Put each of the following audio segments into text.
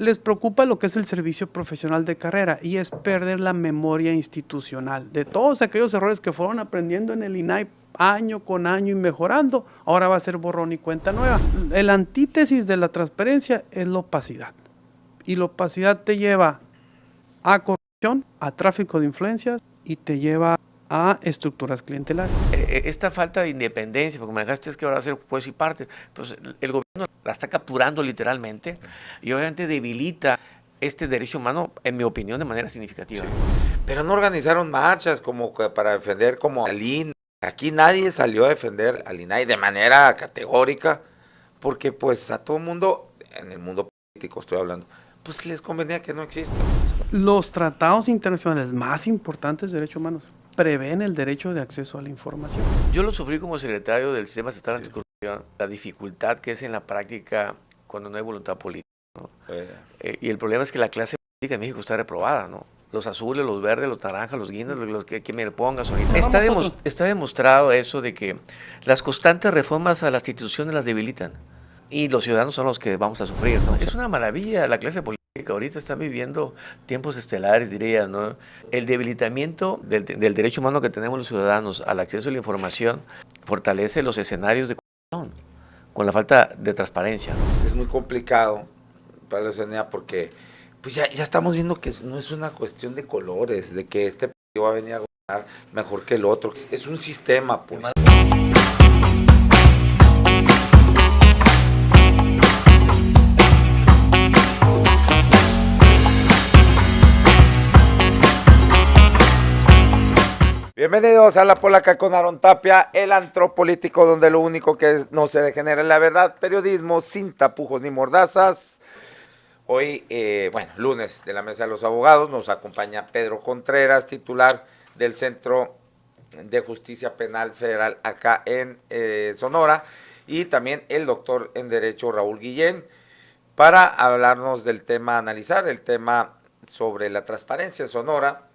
les preocupa lo que es el servicio profesional de carrera y es perder la memoria institucional de todos aquellos errores que fueron aprendiendo en el INAI año con año y mejorando. Ahora va a ser borrón y cuenta nueva. El antítesis de la transparencia es la opacidad, y la opacidad te lleva a corrupción, a tráfico de influencias y te lleva a estructuras clientelares. Esta falta de independencia, porque me dejaste que ahora va a ser juez y parte, pues el gobierno la está capturando literalmente y obviamente debilita este derecho humano, en mi opinión, de manera significativa. Sí. Pero no organizaron marchas como para defender como al INAI. Aquí nadie salió a defender al INAI de manera categórica, porque pues a todo el mundo, en el mundo político estoy hablando, pues les convenía que no exista. Los tratados internacionales más importantes de derechos humanos prevén el derecho de acceso a la información. Yo lo sufrí como secretario del Sistema Estatal Anticorrupción, la dificultad que es en la práctica cuando no hay voluntad política, ¿no? Y el problema es que la clase política en México está reprobada, ¿no? Los azules, los verdes, los naranjas, los guindas, los que me pongas ahorita. Está demostrado eso de que las constantes reformas a las instituciones las debilitan y los ciudadanos son los que vamos a sufrir, ¿no? Es una maravilla, la clase política ahorita está viviendo tiempos estelares, diría, ¿no? El debilitamiento del derecho humano que tenemos los ciudadanos al acceso a la información fortalece los escenarios de corrupción con la falta de transparencia. Es muy complicado para la ciudadanía porque pues ya estamos viendo que no es una cuestión de colores, de que este partido va a venir a gobernar mejor que el otro. Es un sistema, pues. Bienvenidos a La Polaca con Aarón Tapia, el antropolítico donde lo único que no se degenera es la verdad, periodismo sin tapujos ni mordazas. Hoy, lunes de la Mesa de los Abogados, nos acompaña Pedro Contreras, titular del Centro de Justicia Penal Federal acá en Sonora, y también el doctor en Derecho Raúl Guillén, para hablarnos del tema, analizar el tema sobre la transparencia en Sonora,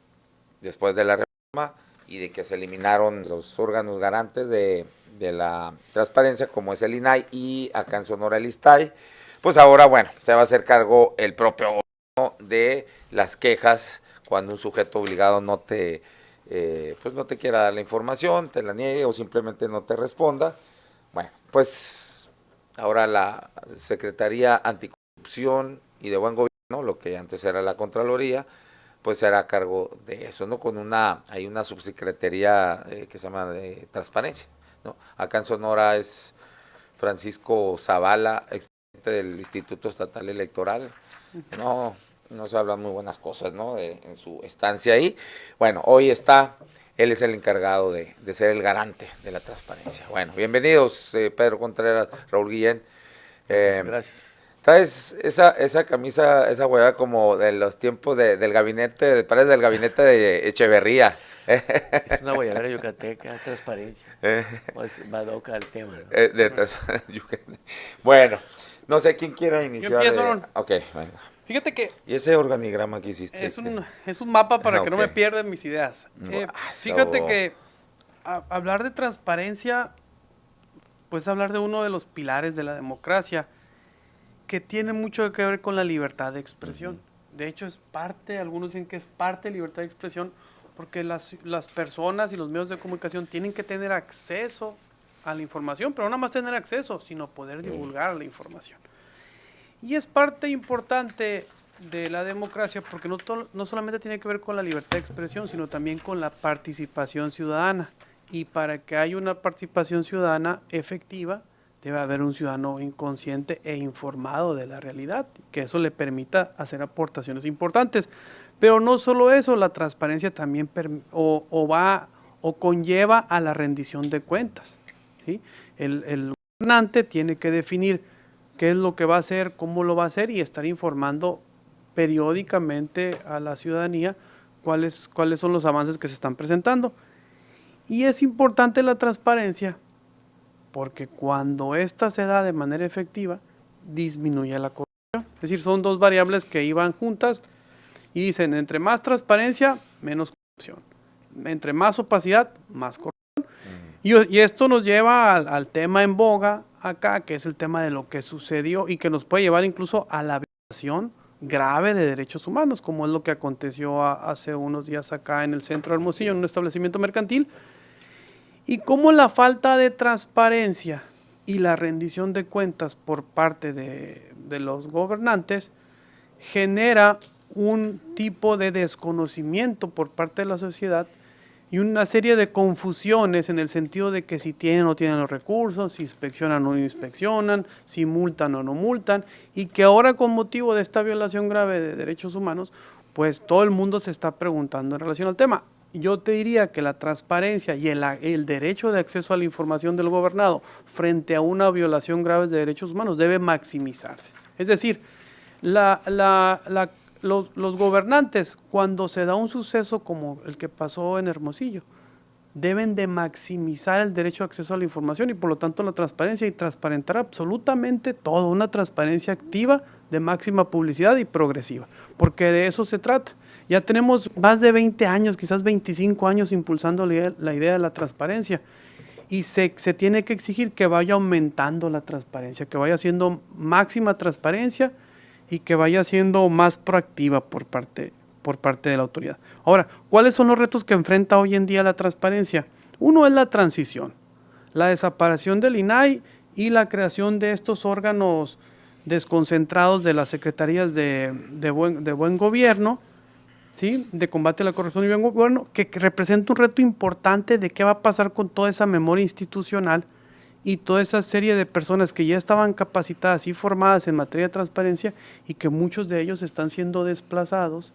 después de la reforma, y de que se eliminaron los órganos garantes de la transparencia, como es el INAI y acá en Sonora el ISTAI. Pues ahora, se va a hacer cargo el propio gobierno de las quejas cuando un sujeto obligado no te quiera dar la información, te la niegue o simplemente no te responda. Bueno, pues ahora la Secretaría Anticorrupción y de Buen Gobierno, lo que antes era la Contraloría, pues será a cargo de eso, ¿no? Hay una subsecretaría que se llama de Transparencia, ¿no? Acá en Sonora es Francisco Zavala, expresidente del Instituto Estatal Electoral. No se hablan muy buenas cosas, ¿no? En su estancia ahí. Bueno, hoy él es el encargado de ser el garante de la transparencia. Bueno, bienvenidos, Pedro Contreras, Raúl Guillén. Gracias. Traes esa camisa, esa hueá como de los tiempos del gabinete, parece del gabinete de Echeverría. Es una guayabera yucateca, transparencia. Badoca el tema, ¿no? Bueno, no sé quién quiera iniciar. Yo empiezo, Aaron. Ok, venga. Fíjate que ¿Y ese organigrama que hiciste? es un mapa para que no me pierdan mis ideas. Fíjate que hablar de transparencia, pues hablar de uno de los pilares de la democracia, que tiene mucho que ver con la libertad de expresión. De hecho, algunos dicen que es parte de libertad de expresión, porque las personas y los medios de comunicación tienen que tener acceso a la información, pero no nada más tener acceso, sino poder divulgar la información. Y es parte importante de la democracia porque no solamente tiene que ver con la libertad de expresión, sino también con la participación ciudadana. Y para que haya una participación ciudadana efectiva, debe haber un ciudadano inconsciente e informado de la realidad, que eso le permita hacer aportaciones importantes. Pero no solo eso, la transparencia también conlleva a la rendición de cuentas, ¿sí? El gobernante tiene que definir qué es lo que va a hacer, cómo lo va a hacer y estar informando periódicamente a la ciudadanía cuáles son los avances que se están presentando. Y es importante la transparencia porque cuando esta se da de manera efectiva, disminuye la corrupción. Es decir, son dos variables que iban juntas y dicen, entre más transparencia, menos corrupción. Entre más opacidad, más corrupción. Y esto nos lleva al tema en boga acá, que es el tema de lo que sucedió y que nos puede llevar incluso a la violación grave de derechos humanos, como es lo que aconteció hace unos días acá en el centro de Hermosillo, en un establecimiento mercantil, y cómo la falta de transparencia y la rendición de cuentas por parte de los gobernantes genera un tipo de desconocimiento por parte de la sociedad y una serie de confusiones en el sentido de que si tienen o no tienen los recursos, si inspeccionan o no inspeccionan, si multan o no multan, y que ahora con motivo de esta violación grave de derechos humanos, pues todo el mundo se está preguntando en relación al tema. Yo te diría que la transparencia y el derecho de acceso a la información del gobernado frente a una violación grave de derechos humanos debe maximizarse. Es decir, los gobernantes, cuando se da un suceso como el que pasó en Hermosillo, deben de maximizar el derecho de acceso a la información y por lo tanto la transparencia y transparentar absolutamente todo, una transparencia activa de máxima publicidad y progresiva, porque de eso se trata. Ya tenemos más de 20 años, quizás 25 años impulsando la idea de la transparencia y se tiene que exigir que vaya aumentando la transparencia, que vaya siendo máxima transparencia y que vaya siendo más proactiva por parte de la autoridad. Ahora, ¿cuáles son los retos que enfrenta hoy en día la transparencia? Uno es la transición, la desaparición del INAI y la creación de estos órganos desconcentrados de las secretarías de buen gobierno, ¿sí? De combate a la corrupción y buen gobierno, que representa un reto importante de qué va a pasar con toda esa memoria institucional y toda esa serie de personas que ya estaban capacitadas y formadas en materia de transparencia y que muchos de ellos están siendo desplazados.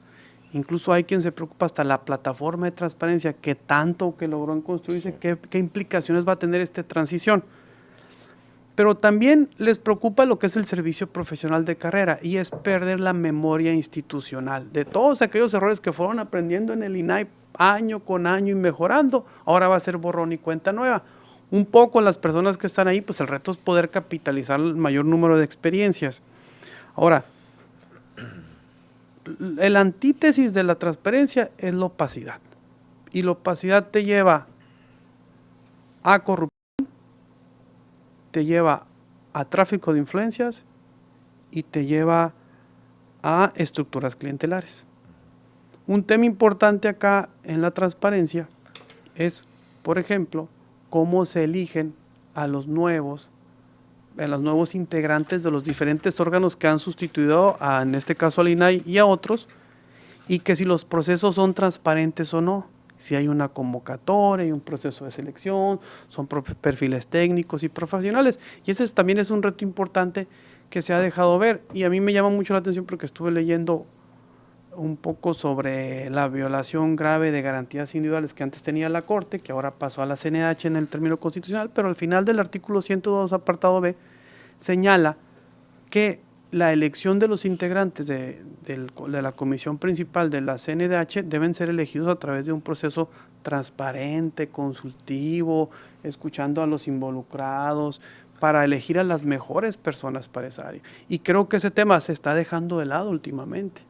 Incluso hay quien se preocupa hasta la plataforma de transparencia que tanto que logró construirse, sí. ¿Qué implicaciones va a tener esta transición? Pero también les preocupa lo que es el servicio profesional de carrera y es perder la memoria institucional de todos aquellos errores que fueron aprendiendo en el INAI año con año y mejorando. Ahora va a ser borrón y cuenta nueva. Un poco las personas que están ahí, pues el reto es poder capitalizar el mayor número de experiencias. Ahora, el antítesis de la transparencia es la opacidad. Y la opacidad te lleva a corrupción, te lleva a tráfico de influencias y te lleva a estructuras clientelares. Un tema importante acá en la transparencia es, por ejemplo, cómo se eligen a los nuevos integrantes de los diferentes órganos que han sustituido, en este caso al INAI y a otros, y que si los procesos son transparentes o no, si hay una convocatoria, hay un proceso de selección, son perfiles técnicos y profesionales. Y ese también es un reto importante que se ha dejado ver. Y a mí me llama mucho la atención porque estuve leyendo un poco sobre la violación grave de garantías individuales que antes tenía la Corte, que ahora pasó a la CNDH en el término constitucional, pero al final del artículo 102, apartado B, señala que la elección de los integrantes de la comisión principal de la CNDH deben ser elegidos a través de un proceso transparente, consultivo, escuchando a los involucrados, para elegir a las mejores personas para esa área. Y creo que ese tema se está dejando de lado últimamente.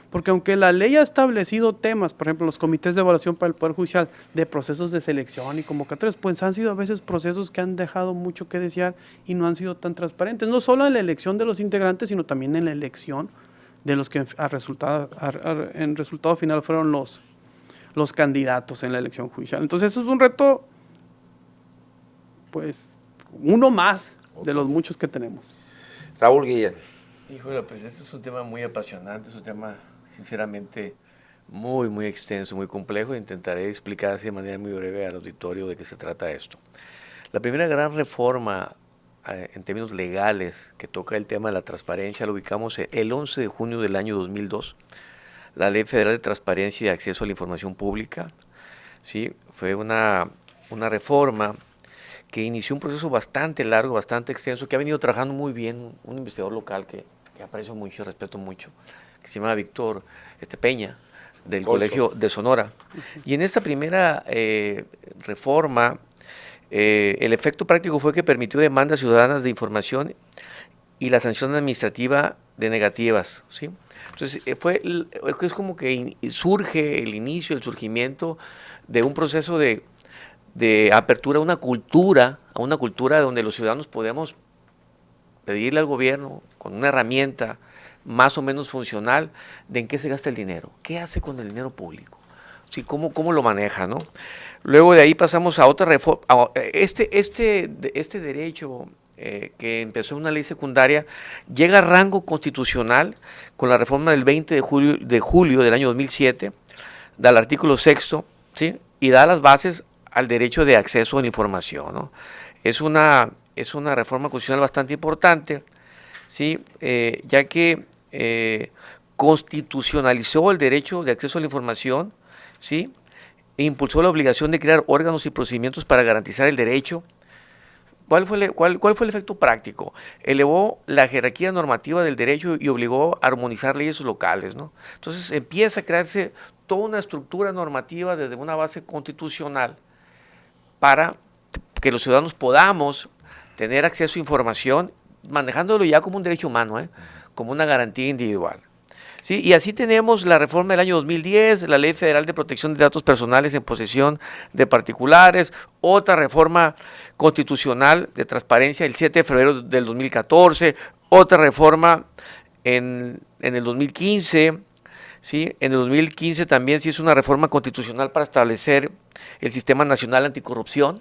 Porque aunque la ley ha establecido temas, por ejemplo, los comités de evaluación para el Poder Judicial, de procesos de selección y convocatorias, pues han sido a veces procesos que han dejado mucho que desear y no han sido tan transparentes, no solo en la elección de los integrantes, sino también en la elección de los que en resultado final fueron los candidatos en la elección judicial. Entonces eso es un reto, pues, uno más de los muchos que tenemos. Raúl Guillén. Híjole, pues este es un tema muy apasionante, es un tema sinceramente muy, muy extenso, muy complejo. Intentaré explicar así de manera muy breve al auditorio de qué se trata esto. La primera gran reforma en términos legales que toca el tema de la transparencia la ubicamos el 11 de junio del año 2002. La Ley Federal de Transparencia y de Acceso a la Información Pública, ¿sí? Fue una reforma que inició un proceso bastante largo, bastante extenso, que ha venido trabajando muy bien un investigador local que aprecio mucho y respeto mucho, que se llama Víctor Peña, del Colegio de Sonora. Y en esta primera reforma, el efecto práctico fue que permitió demandas ciudadanas de información y la sanción administrativa de negativas, ¿sí? Entonces, es como que surge el inicio, el surgimiento de un proceso de apertura a una cultura donde los ciudadanos podemos pedirle al gobierno con una herramienta más o menos funcional de en qué se gasta el dinero, qué hace con el dinero público, ¿sí? ¿Cómo lo maneja, ¿no? Luego de ahí pasamos a otra reforma. Este derecho que empezó en una ley secundaria llega a rango constitucional con la reforma del 20 de julio del año 2007, da el artículo 6º, ¿sí? Y da las bases al derecho de acceso a la información, ¿no? Es una reforma constitucional bastante importante, ¿sí? Ya que constitucionalizó el derecho de acceso a la información, ¿sí? E impulsó la obligación de crear órganos y procedimientos para garantizar el derecho. ¿Cuál fue el efecto práctico? Elevó la jerarquía normativa del derecho y obligó a armonizar leyes locales, ¿no? Entonces empieza a crearse toda una estructura normativa desde una base constitucional para que los ciudadanos podamos tener acceso a información, manejándolo ya como un derecho humano, como una garantía individual. ¿Sí? Y así tenemos la reforma del año 2010, la Ley Federal de Protección de Datos Personales en posesión de particulares, otra reforma constitucional de transparencia el 7 de febrero del 2014, otra reforma en el 2015, ¿sí? En el 2015 también se hizo una reforma constitucional para establecer el Sistema Nacional Anticorrupción,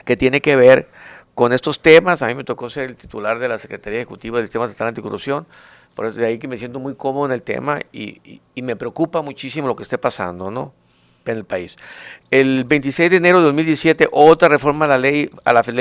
que tiene que ver con estos temas. A mí me tocó ser el titular de la Secretaría Ejecutiva del Sistema Nacional Anticorrupción, por eso de ahí que me siento muy cómodo en el tema y me preocupa muchísimo lo que esté pasando, ¿no?, en el país. El 26 de enero de 2017, otra reforma a la ley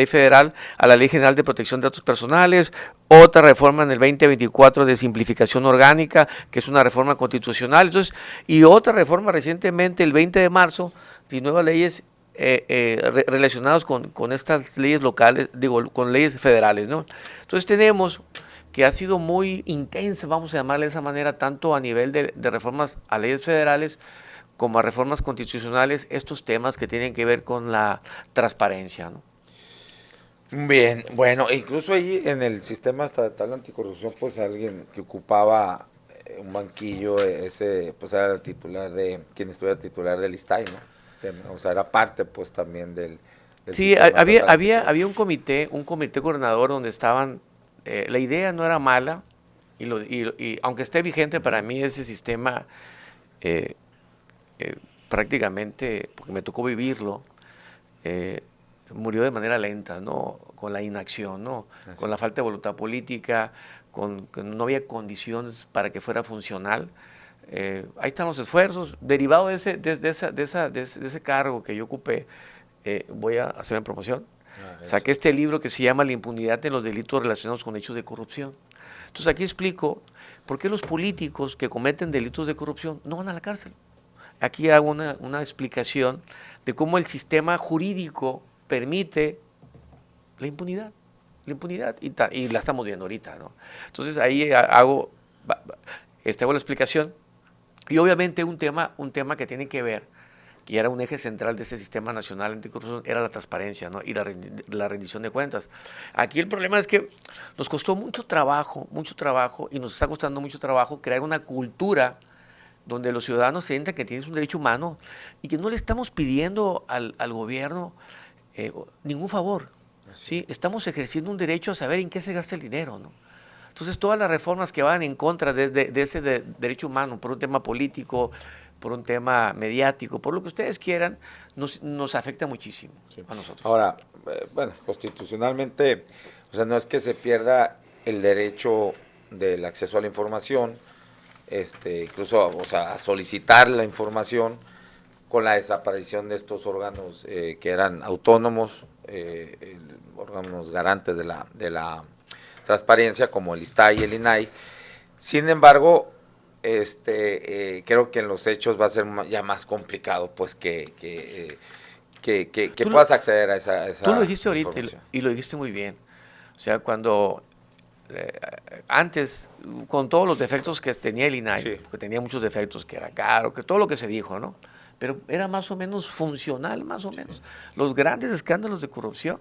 federal, a la Ley General de Protección de Datos Personales, otra reforma en el 2024 de simplificación orgánica, que es una reforma constitucional, entonces, y otra reforma recientemente, el 20 de marzo, de nuevas leyes relacionadas con estas leyes locales, con leyes federales, ¿no? Entonces tenemos que ha sido muy intensa, vamos a llamarle de esa manera, tanto a nivel de reformas a leyes federales como a reformas constitucionales, estos temas que tienen que ver con la transparencia, ¿no? Bien, bueno, incluso ahí en el sistema estatal anticorrupción, pues alguien que ocupaba un banquillo, ese pues era el titular quien estuviera titular del ISTAI, ¿no? O sea, era parte pues también del sí, había un comité coordinador donde estaban, la idea no era mala, y aunque esté vigente para mí ese sistema, prácticamente, porque me tocó vivirlo, murió de manera lenta, ¿no? Con la inacción, ¿no? Así. Con la falta de voluntad política, que no había condiciones para que fuera funcional. Ahí están los esfuerzos. Derivado de ese cargo que yo ocupé, voy a hacer en promoción. Saqué este libro que se llama La impunidad en los delitos relacionados con hechos de corrupción. Entonces aquí explico por qué los políticos que cometen delitos de corrupción no van a la cárcel. Aquí hago una explicación de cómo el sistema jurídico permite la impunidad y la estamos viendo ahorita, ¿no? Entonces ahí hago la explicación y obviamente un tema que tiene que ver, que era un eje central de ese sistema nacional anticorrupción, era la transparencia, ¿no? Y la rendición de cuentas. Aquí el problema es que nos costó mucho trabajo y nos está costando mucho trabajo crear una cultura donde los ciudadanos sientan que tienes un derecho humano y que no le estamos pidiendo al gobierno ningún favor, ¿sí? Estamos ejerciendo un derecho a saber en qué se gasta el dinero, ¿no? Entonces todas las reformas que van en contra de ese derecho humano, por un tema político, por un tema mediático, por lo que ustedes quieran, nos afecta muchísimo, sí, a nosotros. Ahora, bueno, constitucionalmente, o sea, no es que se pierda el derecho del acceso a la información, incluso, o sea, a solicitar la información con la desaparición de estos órganos que eran autónomos, órganos garantes de la transparencia, como el ISTAI y el INAI. Sin embargo, creo que en los hechos va a ser ya más complicado, pues, que puedas acceder a esa Tú lo dijiste ahorita y lo dijiste muy bien. O sea, cuando antes, con todos los defectos que tenía el INAI, sí, porque tenía muchos defectos, que era caro, que todo lo que se dijo, ¿no? Pero era más o menos funcional, más o menos. Sí. Los grandes escándalos de corrupción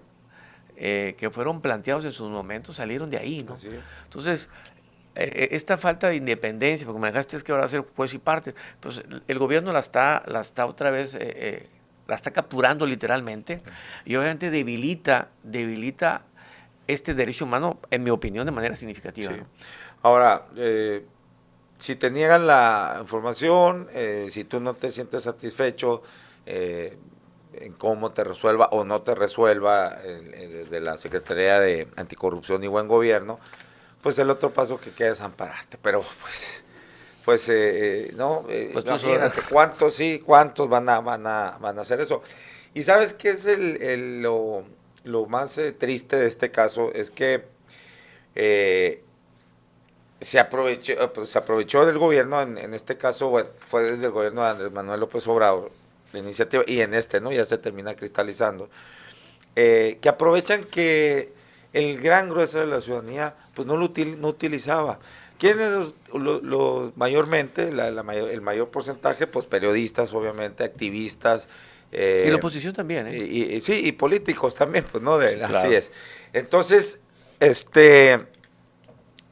que fueron planteados en sus momentos salieron de ahí, ¿no? Sí. Entonces, esta falta de independencia, porque me dejaste es que ahora va a ser juez y parte, pues el gobierno la está otra vez, la está capturando literalmente, y obviamente debilita este derecho humano, en mi opinión, de manera significativa, sí, ¿no? Ahora, si te niegan la información, si tú no te sientes satisfecho en cómo te resuelva o no te resuelva desde la Secretaría de Anticorrupción y Buen Gobierno, pues el otro paso que queda es ampararte. Pero no, Pues imagínate cuántos van a hacer eso. Y sabes qué es lo más triste de este caso, es que se aprovechó del gobierno, en este caso, bueno, fue desde el gobierno de Andrés Manuel López Obrador, la iniciativa, y ¿no? Ya se termina cristalizando, que aprovechan que el gran grueso de la ciudadanía pues no utilizaba. ¿Quiénes mayormente, el mayor porcentaje? Pues periodistas, obviamente, activistas. Y la oposición también, ¿eh? Y políticos también, pues no, Claro. Así es. Entonces,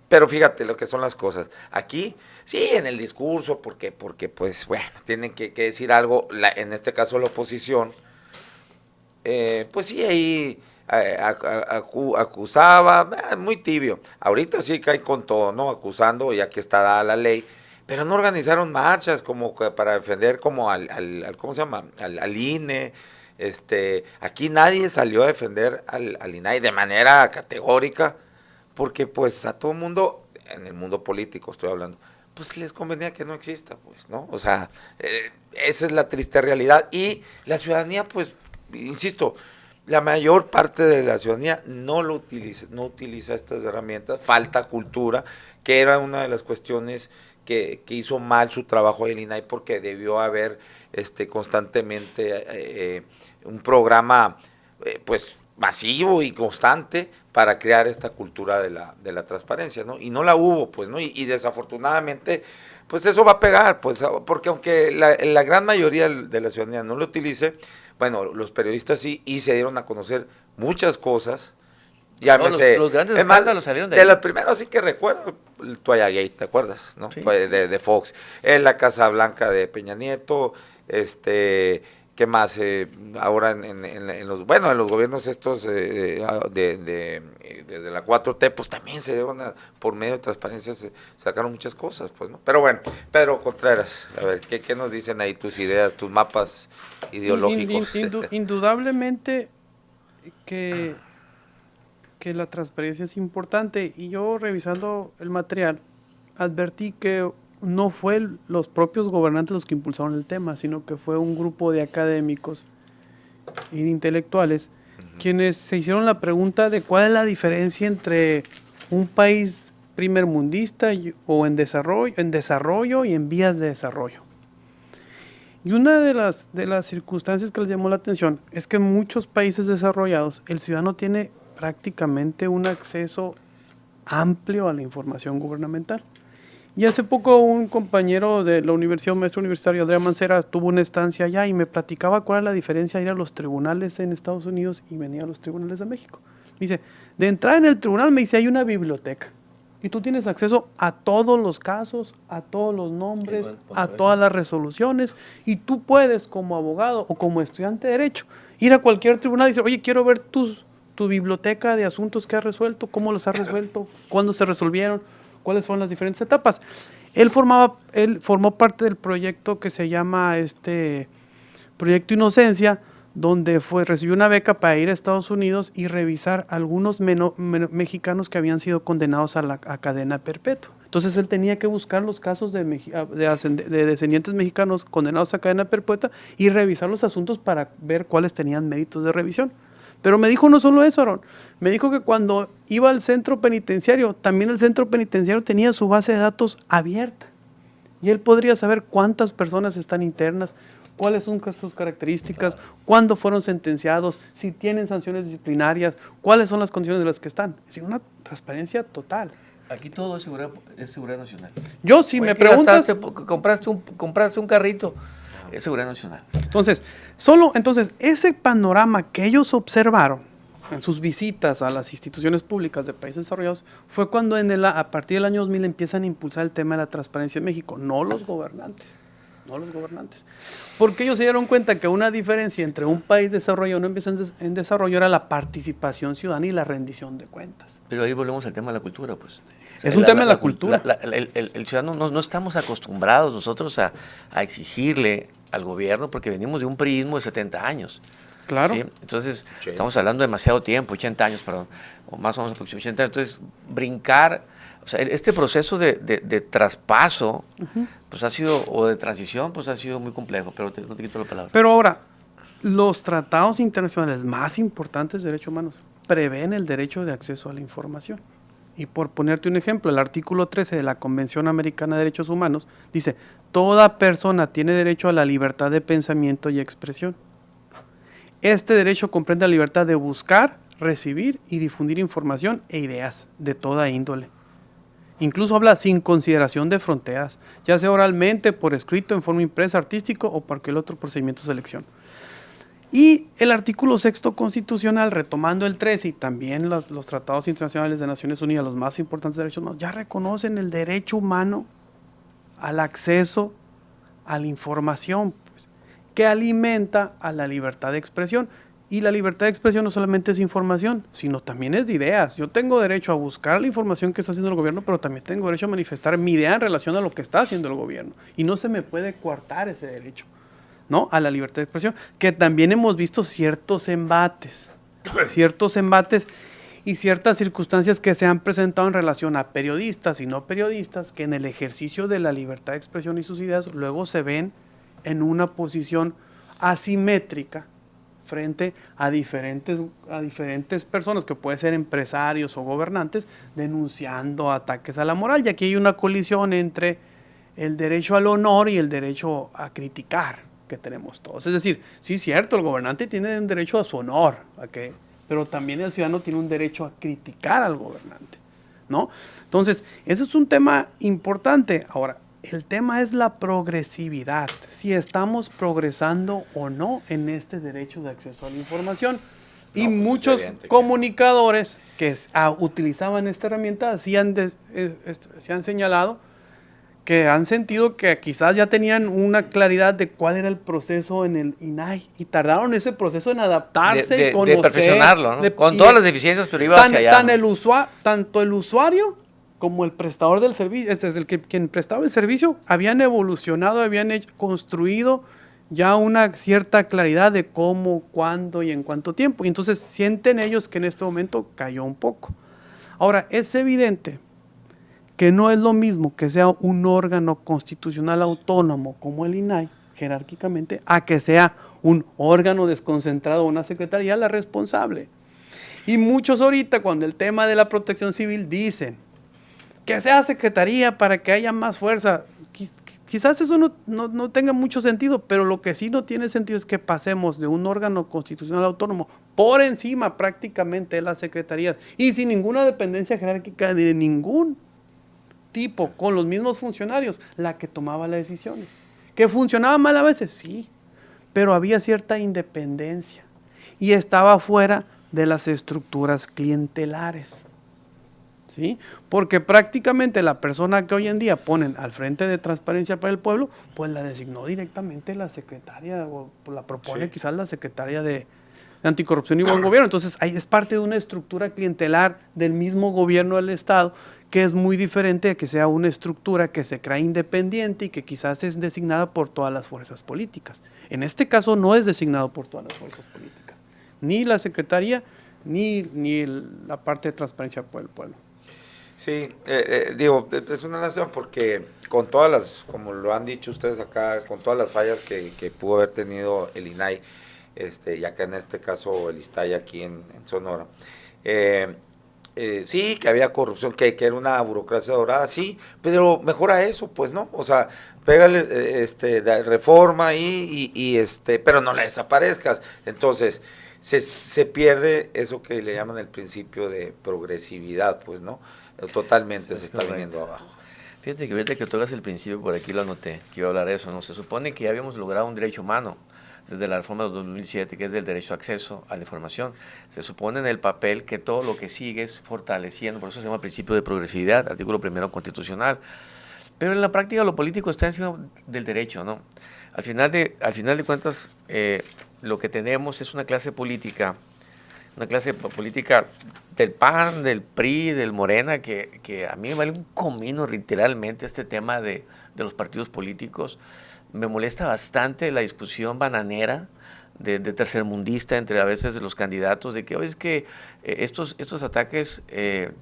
pero fíjate lo que son las cosas. Aquí, sí, en el discurso, porque pues, bueno, tienen que decir algo, en este caso la oposición, pues sí, ahí acusaba, muy tibio. Ahorita sí cae con todo, ¿no? Acusando, ya que está dada la ley, pero no organizaron marchas como para defender como ¿cómo se llama? Al INE. Aquí nadie salió a defender al INAI de manera categórica, porque pues a todo mundo, en el mundo político estoy hablando, pues les convenía que no exista, pues, ¿no? O sea, esa es la triste realidad. Y la ciudadanía, pues, insisto, la mayor parte de la ciudadanía no utiliza estas herramientas, falta cultura, que era una de las cuestiones que hizo mal su trabajo el INAI, porque debió haber constantemente un programa, pues, masivo y constante para crear esta cultura de la transparencia, ¿no? Y no la hubo, pues, ¿no? Y desafortunadamente, pues eso va a pegar, pues, porque aunque la gran mayoría de la ciudadanía no lo utilice, bueno, los periodistas sí, y se dieron a conocer muchas cosas. Los grandes escándalos salieron de ahí. De los primeros sí que recuerdo, el Toalla Gate, ¿te acuerdas? ¿No? Sí. De Fox, la Casa Blanca de Peña Nieto, ¿qué más? Ahora en los gobiernos estos de la 4T, pues también se dieron por medio de transparencia, se sacaron muchas cosas, pues, ¿no? Pero bueno, Pedro Contreras, a ver, ¿qué nos dicen ahí tus ideas, tus mapas ideológicos? Indudablemente que la transparencia es importante, y yo revisando el material advertí que no fue los propios gobernantes los que impulsaron el tema, sino que fue un grupo de académicos y de intelectuales quienes se hicieron la pregunta de cuál es la diferencia entre un país primermundista o en desarrollo y en vías de desarrollo. Y una de las circunstancias que les llamó la atención es que en muchos países desarrollados el ciudadano tiene prácticamente un acceso amplio a la información gubernamental. Y hace poco un compañero de la universidad, un maestro universitario, Adrián Mancera, tuvo una estancia allá y me platicaba cuál es la diferencia de ir a los tribunales en Estados Unidos y venir a los tribunales de México. Me dice, de entrada en el tribunal, me dice, hay una biblioteca y tú tienes acceso a todos los casos, a todos los nombres, a todas las resoluciones, y tú puedes como abogado o como estudiante de derecho ir a cualquier tribunal y decir, oye, quiero ver tu biblioteca de asuntos que has resuelto, cómo los has resuelto, cuándo se resolvieron, cuáles fueron las diferentes etapas. Él formó parte del proyecto que se llama Proyecto Inocencia, donde recibió una beca para ir a Estados Unidos y revisar algunos mexicanos que habían sido condenados a cadena perpetua. Entonces él tenía que buscar los casos de descendientes mexicanos condenados a cadena perpetua y revisar los asuntos para ver cuáles tenían méritos de revisión. Pero me dijo no solo eso, Aaron, me dijo que cuando iba al centro penitenciario, también el centro penitenciario tenía su base de datos abierta. Y él podría saber cuántas personas están internas, cuáles son sus características, cuándo fueron sentenciados, si tienen sanciones disciplinarias, cuáles son las condiciones de las que están. Es decir, una transparencia total. Aquí todo es seguridad nacional. Yo, si me preguntas... Compraste un carrito, es seguridad nacional. Entonces, ese panorama que ellos observaron en sus visitas a las instituciones públicas de países desarrollados fue cuando a partir del año 2000 empiezan a impulsar el tema de la transparencia en México, no los gobernantes. Porque ellos se dieron cuenta que una diferencia entre un país desarrollado y un país en desarrollo era la participación ciudadana y la rendición de cuentas. Pero ahí volvemos al tema de la cultura, pues. Es un tema de la cultura. El ciudadano no estamos acostumbrados nosotros a exigirle al gobierno porque venimos de un priismo de 70 años. Claro. ¿Sí? Entonces, estamos hablando de demasiado tiempo, 80 años, perdón, o más o menos 80 años. Entonces, brincar, o sea, este proceso de traspaso, pues ha sido, o de transición, pues ha sido muy complejo, pero no te quito la palabra. Pero ahora, los tratados internacionales más importantes de derechos humanos prevén el derecho de acceso a la información. Y por ponerte un ejemplo, el artículo 13 de la Convención Americana de Derechos Humanos dice, toda persona tiene derecho a la libertad de pensamiento y expresión. Este derecho comprende la libertad de buscar, recibir y difundir información e ideas de toda índole. Incluso habla sin consideración de fronteras, ya sea oralmente, por escrito, en forma impresa, artístico o por cualquier otro procedimiento de selección. Y el artículo 6 constitucional, retomando el 13 y también los tratados internacionales de Naciones Unidas, los más importantes derechos humanos, ya reconocen el derecho humano al acceso a la información, pues, que alimenta a la libertad de expresión. Y la libertad de expresión no solamente es información, sino también es de ideas. Yo tengo derecho a buscar la información que está haciendo el gobierno, pero también tengo derecho a manifestar mi idea en relación a lo que está haciendo el gobierno. Y no se me puede coartar ese derecho, ¿no? A la libertad de expresión, que también hemos visto ciertos embates y ciertas circunstancias que se han presentado en relación a periodistas y no periodistas, que en el ejercicio de la libertad de expresión y sus ideas luego se ven en una posición asimétrica frente a diferentes personas, que pueden ser empresarios o gobernantes, denunciando ataques a la moral. Y aquí hay una colisión entre el derecho al honor y el derecho a criticar que tenemos todos. Es decir, sí es cierto, el gobernante tiene un derecho a su honor, ¿okay? Pero también el ciudadano tiene un derecho a criticar al gobernante, ¿no? Entonces, ese es un tema importante. Ahora, el tema es la progresividad, si estamos progresando o no en este derecho de acceso a la información. Y pues muchos comunicadores que utilizaban esta herramienta se han señalado que han sentido que quizás ya tenían una claridad de cuál era el proceso en el INAI y tardaron ese proceso en adaptarse, conocer, de perfeccionarlo, ¿no? Con todas las deficiencias, pero iba hacia allá. Tanto el usuario como el prestador del servicio, quien prestaba el servicio, habían evolucionado, construido ya una cierta claridad de cómo, cuándo y en cuánto tiempo. Y entonces sienten ellos que en este momento cayó un poco. Ahora, es evidente que no es lo mismo que sea un órgano constitucional autónomo como el INAI, jerárquicamente, a que sea un órgano desconcentrado, una secretaría la responsable. Y muchos ahorita, cuando el tema de la protección civil, dicen que sea secretaría para que haya más fuerza. Quizás eso no tenga mucho sentido, pero lo que sí no tiene sentido es que pasemos de un órgano constitucional autónomo por encima prácticamente de las secretarías y sin ninguna dependencia jerárquica de ningún tipo, con los mismos funcionarios, la que tomaba las decisiones. ¿Que funcionaba mal a veces? Sí, pero había cierta independencia y estaba fuera de las estructuras clientelares. ¿Sí? Porque prácticamente la persona que hoy en día ponen al frente de Transparencia para el Pueblo, pues la designó directamente la secretaria, o la propone quizás la secretaria de Anticorrupción y Buen Gobierno. Entonces, ahí es parte de una estructura clientelar del mismo gobierno del Estado, que es muy diferente a que sea una estructura que se crea independiente y que quizás es designada por todas las fuerzas políticas. En este caso no es designado por todas las fuerzas políticas, ni la secretaria, ni la parte de Transparencia por el Pueblo. Sí, digo, es una nación porque con todas las, como lo han dicho ustedes acá, con todas las fallas que pudo haber tenido el INAI, y acá en este caso el ISTAI aquí en Sonora, sí, que había corrupción, que era una burocracia dorada, sí, pero mejora eso, pues, ¿no? O sea, pégale de reforma ahí pero no la desaparezcas. Entonces, se pierde eso que le llaman el principio de progresividad, pues, ¿no? Totalmente se está viniendo abajo. Fíjate que ahorita que tocas el principio, por aquí lo anoté, que iba a hablar de eso, ¿no? Se supone que ya habíamos logrado un derecho humano desde la reforma de 2007, que es del derecho a acceso a la información. Se supone en el papel que todo lo que sigue es fortaleciendo, por eso se llama principio de progresividad, artículo 1 constitucional. Pero en la práctica lo político está encima del derecho, ¿no? Al final de cuentas, lo que tenemos es una clase política una clase política del PAN, del PRI, del Morena, que a mí me vale un comino literalmente este tema de los partidos políticos. Me molesta bastante la discusión bananera de tercermundista entre a veces los candidatos, de que hoy es que estos ataques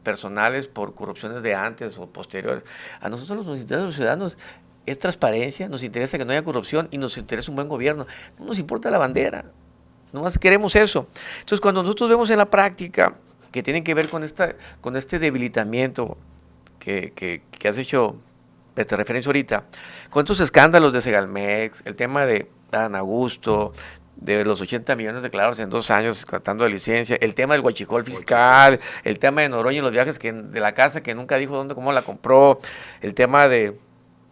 personales por corrupciones de antes o posteriores, a nosotros nos interesa, los ciudadanos, es transparencia, nos interesa que no haya corrupción y nos interesa un buen gobierno, no nos importa la bandera, no más queremos eso. Entonces cuando nosotros vemos en la práctica que tienen que ver con este debilitamiento que has hecho referencia ahorita, con estos escándalos de Segalmex, el tema de Dan Augusto, de los 80 millones declarados en 2 años tratando de licencia, el tema del huachicol fiscal, el tema de Noroña y los viajes de la casa que nunca dijo dónde, cómo la compró, el tema de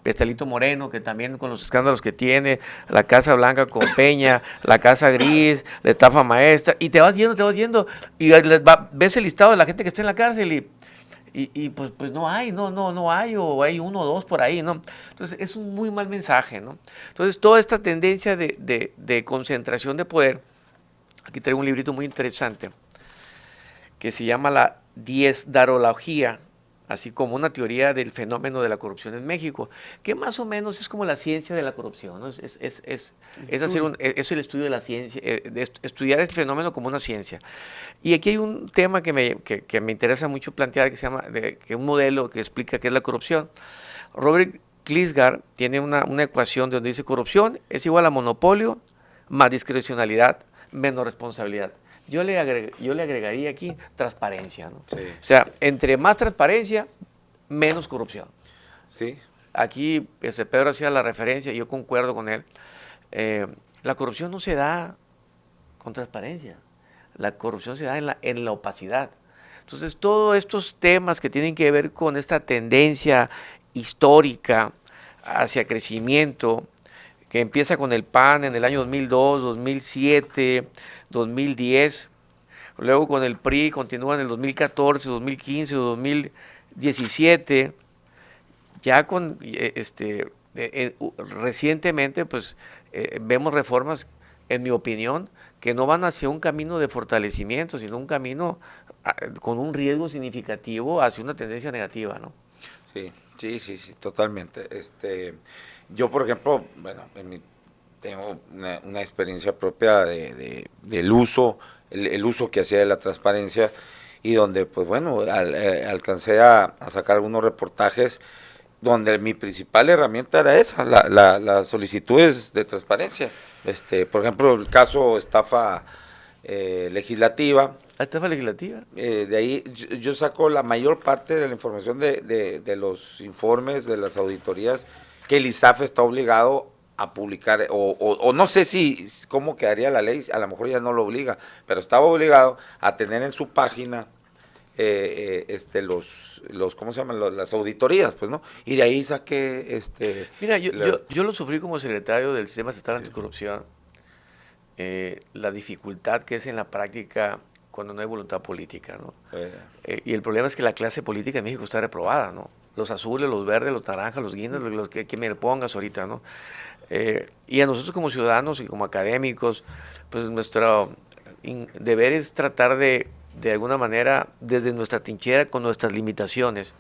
Estelito Moreno, que también con los escándalos que tiene, la Casa Blanca con Peña, la Casa Gris, la estafa maestra, y te vas yendo, y ves el listado de la gente que está en la cárcel y pues no hay, o hay 1 o 2 por ahí, ¿no? Entonces es un muy mal mensaje, ¿no? Entonces toda esta tendencia de concentración de poder, aquí traigo un librito muy interesante, que se llama la diezdarología, así como una teoría del fenómeno de la corrupción en México, que más o menos es como la ciencia de la corrupción, ¿no? Es el estudio de la ciencia, de estudiar este fenómeno como una ciencia. Y aquí hay un tema que me interesa mucho plantear, que se llama, que un modelo que explica qué es la corrupción. Robert Klisgar tiene una ecuación donde dice corrupción es igual a monopolio más discrecionalidad menos responsabilidad. Yo le agregaría aquí transparencia, ¿no? Sí. O sea, entre más transparencia, menos corrupción. Sí. Aquí Pedro hacía la referencia y yo concuerdo con él. La corrupción no se da con transparencia. La corrupción se da en la opacidad. Entonces, todos estos temas que tienen que ver con esta tendencia histórica hacia crecimiento, que empieza con el PAN en el año 2002, 2007, 2010, luego con el PRI continúa en el 2014, 2015, 2017, ya con recientemente pues vemos reformas, en mi opinión, que no van hacia un camino de fortalecimiento, sino un camino con un riesgo significativo hacia una tendencia negativa, ¿no? Sí, totalmente. Yo, por ejemplo, bueno, tengo una experiencia propia del uso, el uso que hacía de la transparencia, y donde, pues bueno, alcancé a sacar algunos reportajes donde mi principal herramienta era esa, las solicitudes de transparencia. Por ejemplo, el caso estafa legislativa. ¿Estafa legislativa? De ahí yo saco la mayor parte de la información de los informes, de las auditorías, que el ISAFE está obligado a publicar, o no sé cómo quedaría la ley, a lo mejor ya no lo obliga, pero estaba obligado a tener en su página ¿cómo se llaman? Las auditorías, pues, ¿no? Y de ahí saqué, Mira, yo lo sufrí como secretario del Sistema Estatal Anticorrupción, la dificultad que es en la práctica cuando no hay voluntad política, ¿no? Y el problema es que la clase política en México está reprobada, ¿no? Los azules, los verdes, los naranjas, los guindas, los que me pongas ahorita, ¿no? Y a nosotros como ciudadanos y como académicos, pues nuestro deber es tratar de alguna manera, desde nuestra trinchera, con nuestras limitaciones,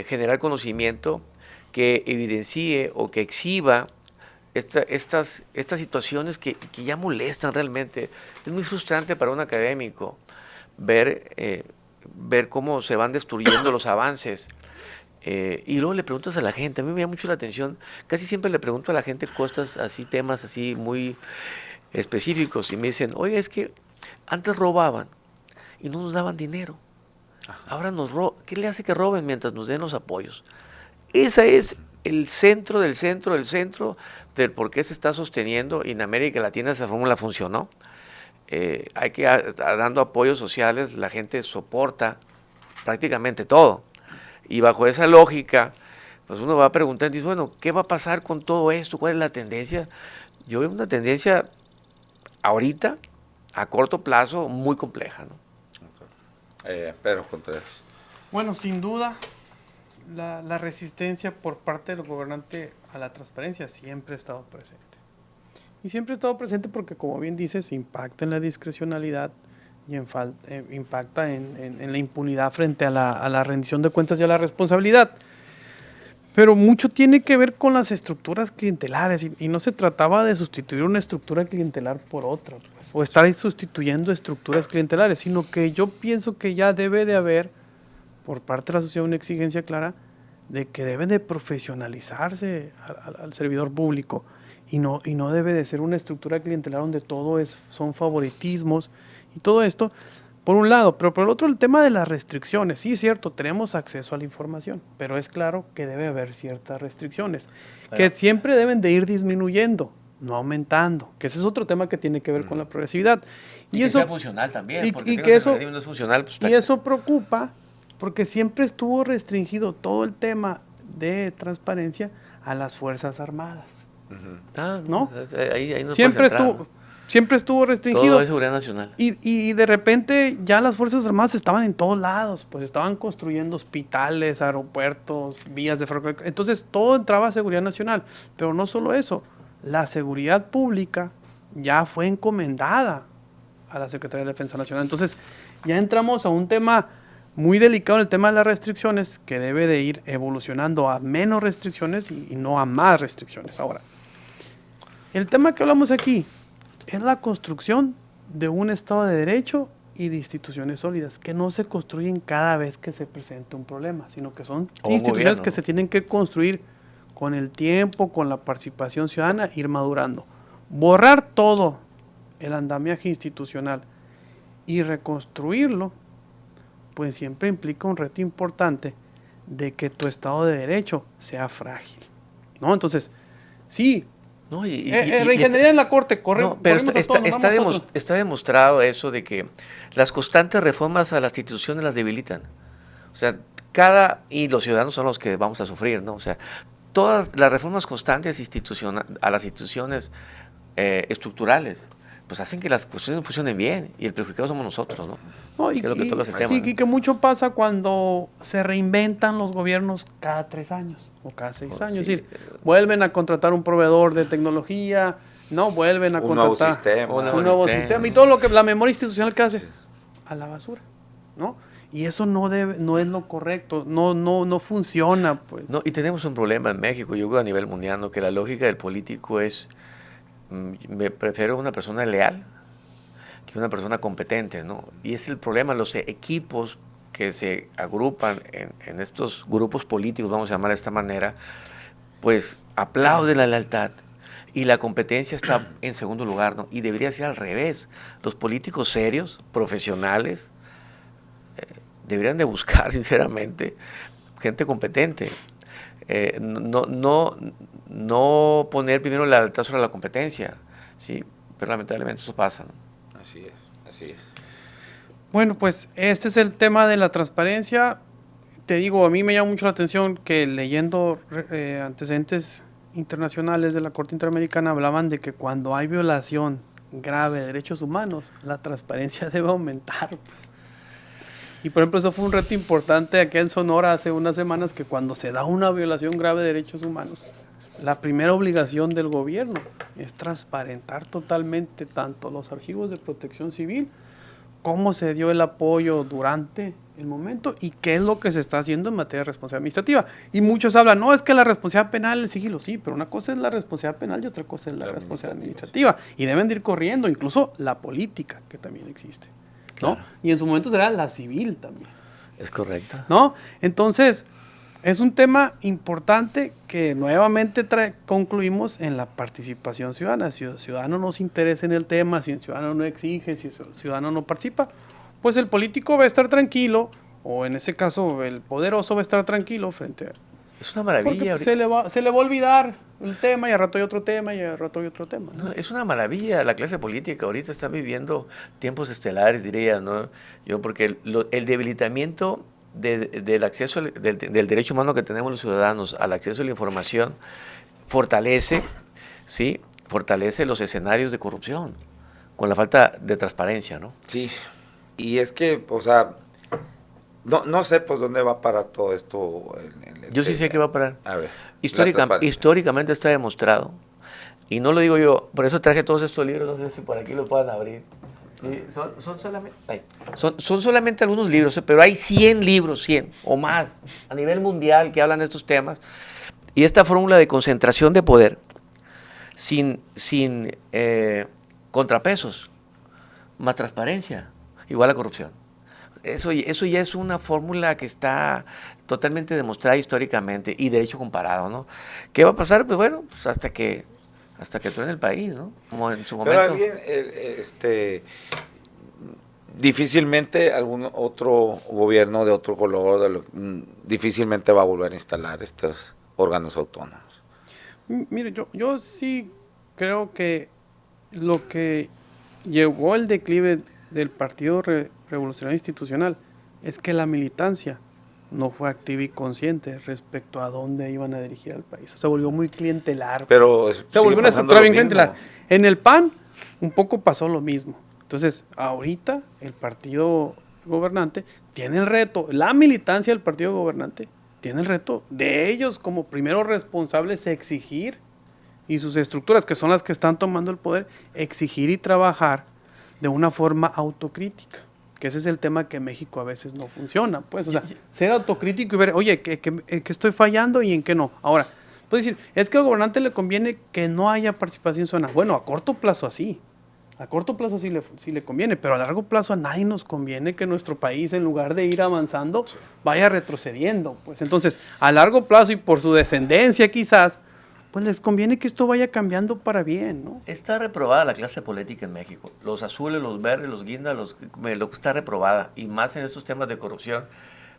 generar conocimiento que evidencie o que exhiba estas situaciones que ya molestan realmente. Es muy frustrante para un académico ver cómo se van destruyendo los avances. Y luego le preguntas a la gente, a mí me llama mucho la atención, casi siempre le pregunto a la gente cosas así, temas así muy específicos, y me dicen, oye, es que antes robaban y no nos daban dinero. Ahora nos roban. ¿Qué le hace que roben mientras nos den los apoyos? Ese es el centro del centro del por qué se está sosteniendo, y en América Latina esa fórmula funcionó. Hay que, dando apoyos sociales, la gente soporta prácticamente todo. Y bajo esa lógica, pues uno va a preguntar y dice, bueno, ¿qué va a pasar con todo esto? ¿Cuál es la tendencia? Yo veo una tendencia ahorita, a corto plazo, muy compleja, ¿no? Pedro Contreras. Bueno, sin duda, la resistencia por parte del gobernante a la transparencia siempre ha estado presente. Y siempre ha estado presente porque, como bien dices, impacta en la discrecionalidad, y impacta en la impunidad frente a la rendición de cuentas y a la responsabilidad. Pero mucho tiene que ver con las estructuras clientelares y no se trataba de sustituir una estructura clientelar por otra, pues, o estar ahí sustituyendo estructuras clientelares, sino que yo pienso que ya debe de haber por parte de la sociedad una exigencia clara de que debe de profesionalizarse al servidor público y no debe de ser una estructura clientelar donde todo son favoritismos y todo esto. Por un lado, pero por el otro el tema de las restricciones. Sí, es cierto, tenemos acceso a la información, pero es claro que debe haber ciertas restricciones, que siempre deben de ir disminuyendo, no aumentando, que ese es otro tema que tiene que ver con la progresividad. Y que eso, sea funcional también, porque que eso, no es funcional. Pues, y eso preocupa, porque siempre estuvo restringido todo el tema de transparencia a las Fuerzas Armadas. ¿No? Ahí no siempre estuvo... ¿no? Siempre estuvo restringido. Todo es seguridad nacional. Y de repente ya las Fuerzas Armadas estaban en todos lados, pues estaban construyendo hospitales, aeropuertos, vías de ferrocarril. Entonces todo entraba a seguridad nacional. Pero no solo eso, la seguridad pública ya fue encomendada a la Secretaría de Defensa Nacional. Entonces ya entramos a un tema muy delicado, el tema de las restricciones, que debe de ir evolucionando a menos restricciones y no a más restricciones. Ahora, el tema que hablamos aquí es la construcción de un Estado de Derecho y de instituciones sólidas, que no se construyen cada vez que se presenta un problema, sino que son instituciones que se tienen que construir con el tiempo, con la participación ciudadana, ir madurando. Borrar todo el andamiaje institucional y reconstruirlo, pues siempre implica un reto importante de que tu Estado de Derecho sea frágil, ¿no? Entonces, sí, no, reingeniería en la Corte, no, pero está demostrado eso de que las constantes reformas a las instituciones las debilitan. O sea, y los ciudadanos son los que vamos a sufrir, ¿no? O sea, todas las reformas constantes a las instituciones estructurales, pues hacen que las cuestiones funcionen bien y el perjudicado somos nosotros, ¿no? Y que mucho pasa cuando se reinventan los gobiernos cada 3 años o cada 6 años. Sí. Es decir, vuelven a contratar un proveedor de tecnología, no vuelven a contratar un nuevo sistema y todo lo que la memoria institucional que hace a la basura, ¿no? Y eso no es lo correcto, no funciona, pues. No, y tenemos un problema en México, yo creo a nivel mundial, ¿no? Que la lógica del político es, me prefiero una persona leal que una persona competente, ¿no? Y es el problema, los equipos que se agrupan en estos grupos políticos, vamos a llamar de esta manera, pues aplauden la lealtad y la competencia está en segundo lugar, ¿no? Y debería ser al revés. Los políticos serios, profesionales, deberían de buscar, sinceramente, gente competente. No poner primero la lealtad sobre la competencia, ¿sí? Pero lamentablemente eso pasa, ¿no? Así es. Bueno, pues este es el tema de la transparencia. Te digo, a mí me llama mucho la atención que leyendo antecedentes internacionales de la Corte Interamericana hablaban de que cuando hay violación grave de derechos humanos, la transparencia debe aumentar, pues. Y por ejemplo, eso fue un reto importante aquí en Sonora hace unas semanas, que cuando se da una violación grave de derechos humanos, la primera obligación del gobierno es transparentar totalmente tanto los archivos de protección civil, cómo se dio el apoyo durante el momento y qué es lo que se está haciendo en materia de responsabilidad administrativa. Y muchos hablan, no, es que la responsabilidad penal es el sigilo, sí, pero una cosa es la responsabilidad penal y otra cosa es la responsabilidad administrativa. Y deben de ir corriendo, incluso la política, que también existe, ¿no? Claro. Y en su momento será la civil también. Es correcto. ¿No? Entonces, es un tema importante que nuevamente concluimos en la participación ciudadana. Si el ciudadano no se interesa en el tema, si el ciudadano no exige, si el ciudadano no participa, pues el político va a estar tranquilo, o en ese caso el poderoso va a estar tranquilo frente a... Es una maravilla. Porque se le va a olvidar el tema, y al rato hay otro tema, y al rato hay otro tema, ¿no? No, es una maravilla. La clase política ahorita está viviendo tiempos estelares, diría, ¿no? Porque el debilitamiento del acceso del derecho humano que tenemos los ciudadanos al acceso a la información fortalece los escenarios de corrupción con la falta de transparencia, ¿no? Sí, y es que, o sea, no sé pues dónde va a parar todo esto. Yo sí sé que va a parar. A ver, históricamente está demostrado, y no lo digo yo, por eso traje todos estos libros, no sé si por aquí lo puedan abrir. Sí, son solamente algunos libros, pero hay 100 libros, 100 o más, a nivel mundial que hablan de estos temas. Y esta fórmula de concentración de poder sin contrapesos, más transparencia, igual a corrupción. Eso ya es una fórmula que está totalmente demostrada históricamente y derecho comparado, ¿no? ¿Qué va a pasar? Pues bueno, pues hasta que truene el país, ¿no? Como en su momento. Pero alguien, difícilmente algún otro gobierno de otro color difícilmente va a volver a instalar estos órganos autónomos. Mire, yo sí creo que lo que llevó el declive del Partido Revolucionario Institucional es que la militancia no fue activa y consciente respecto a dónde iban a dirigir al país. Se volvió muy clientelar. Pero se volvió una estructura bien clientelar. En el PAN un poco pasó lo mismo. Entonces, ahorita el partido gobernante tiene el reto, la militancia del partido gobernante tiene el reto de ellos como primeros responsables exigir, y sus estructuras, que son las que están tomando el poder, exigir y trabajar de una forma autocrítica, que ese es el tema que en México a veces no funciona, pues, o sea, ser autocrítico y ver, oye, ¿qué estoy fallando y en qué no? Ahora, puedes decir, es que al gobernante le conviene que no haya participación ciudadana. Bueno, a corto plazo así, a corto plazo sí le conviene, pero a largo plazo a nadie nos conviene que nuestro país, en lugar de ir avanzando, vaya retrocediendo, pues. Entonces, a largo plazo y por su descendencia quizás, pues les conviene que esto vaya cambiando para bien, ¿no? Está reprobada la clase política en México. Los azules, los verdes, los guindas, lo que está reprobada. Y más en estos temas de corrupción,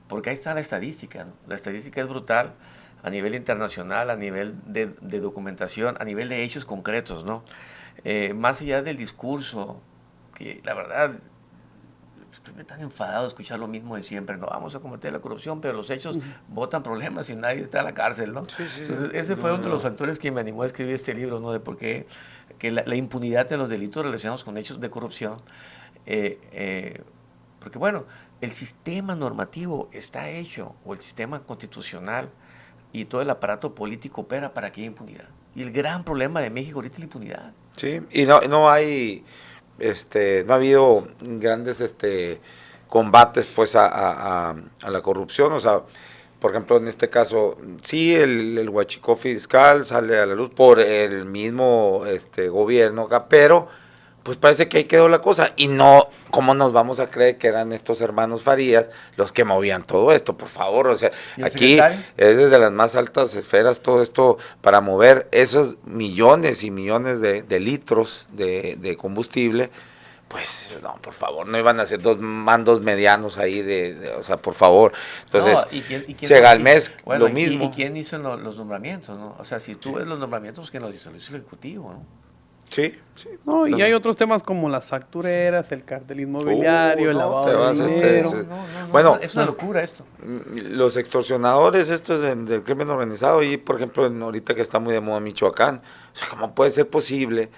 porque ahí está la estadística, ¿no? La estadística es brutal a nivel internacional, a nivel de documentación, a nivel de hechos concretos, ¿no? Más allá del discurso, que la verdad, estoy tan enfadado de escuchar lo mismo de siempre, no vamos a combatir la corrupción, pero los hechos botan problemas y nadie está en la cárcel, ¿no? Sí. Entonces, ese fue uno de los factores que me animó a escribir este libro, ¿no? De por qué que la impunidad de los delitos relacionados con hechos de corrupción, porque bueno, el sistema normativo está hecho, o el sistema constitucional y todo el aparato político opera para que haya impunidad. Y el gran problema de México ahorita es la impunidad. Sí, y no hay... no ha habido grandes combates pues a la corrupción, o sea, por ejemplo en este caso sí el huachicol fiscal sale a la luz por el mismo gobierno acá, pero pues parece que ahí quedó la cosa, y no, ¿cómo nos vamos a creer que eran estos hermanos Farías los que movían todo esto? Por favor, o sea, aquí es desde las más altas esferas todo esto para mover esos millones y millones de litros de combustible. Pues no, por favor, no iban a ser dos mandos medianos ahí o sea, por favor. Entonces, no, ¿y quién llega al mes, bueno, lo mismo. ¿Y quién hizo los nombramientos, no? O sea, si tú ves los nombramientos, ¿quién los hizo? Lo hizo el Ejecutivo, ¿no? Sí. No, y hay otros temas como las factureras, el cartel inmobiliario, el lavado de dinero. Bueno, es una locura esto. Los extorsionadores estos del crimen organizado, y por ejemplo ahorita que está muy de moda Michoacán, o sea, ¿cómo puede ser posible